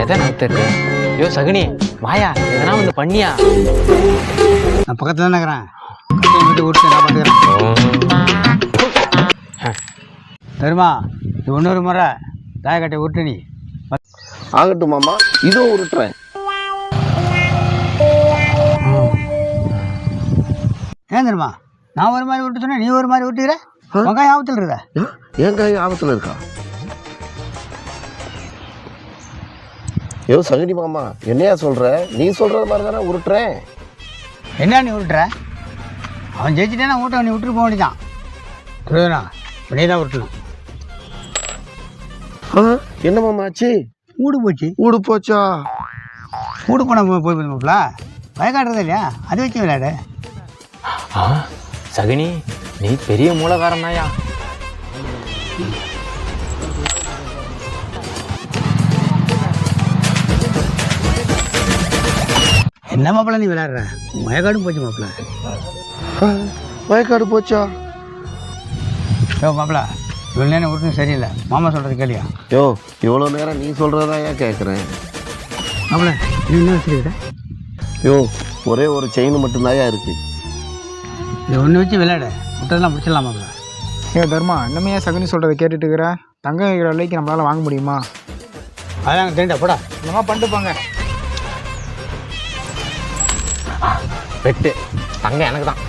எதை நகர்த்து இருக்கு? ஐயோ சகுனி வாயா, எதனா வந்து பண்ணியா? நான் பக்கத்தில் தான் இருக்கிறேன். கட்டையை விட்டு விட்டு நான் பார்த்துக்கிறேன். தருமா, இது இன்னொரு முறை தாயக்கட்டை விட்டு நீ ஆகட்டும் மாமா, இதோ உருட்டுறேன். ஏன் தெரியுமா, நான் ஒரு மாதிரி விட்டு சொன்னேன், நீ ஒரு மாதிரி விட்டுக்கிற. வெங்காயம் ஆபத்தில் இருக்குதா? ஏன் காய் ஆபத்தில் இருக்கா? ஐயோ சகுனி மாமா, என்னையா சொல்ற? நீ சொல்றது மாதிரி தானே உருட்டுறேன். என்ன நீ விட்டுற? அவன் ஜெயிச்சுட்டேன்னா ஊட்ட நீ விட்டுட்டு போக வேண்டியதான். புரியுதுண்ணா, நீ தான் விட்டுணும். என்ன மாமா ஆச்சு? ஊடு போச்சு. ஊடு போச்சா? ஊடு போனால் போய் போதுமாப்ல, வயக்காட்டுறது இல்லையா, அதை வச்சு விளையாடு. சகுனி நீ பெரிய மூலகாரம் தாயா. என்ன மாப்பிள்ள நீ விளையாடுற? வயக்காடும் போச்சு மாப்பிள்ள. வயக்காடு போச்சா? யோ மாப்பிள்ள, இவ்வளோ நேரம் விட்டுன்னு சரியில்லை. மாமா சொல்கிறது கேளியா? யோ இவ்வளோ நேரம் நீ சொல்கிறதா ஏன் கேட்குறேன்? மாப்பிள்ள நீ என்ன வச்சுருக்கிற? யோ ஒரே ஒரு செயின் மட்டும்தாயா இருக்குது. இது ஒன்று வச்சு விளையாடு, விட்டதெல்லாம் பிடிச்சிடலாம் மாப்பிள்ள. ஏ தர்மா, இன்னமே சகுனி சொல்கிறத கேட்டுட்டு இருக்கிற? தங்கம் வைக்கிற விலைக்கு நம்மளால் வாங்க முடியுமா? அதான் தெரிஞ்சா போடா. என்னமா பண்ணிட்டு போங்க. வெட்டு தங்கம் எனக்கு தான்.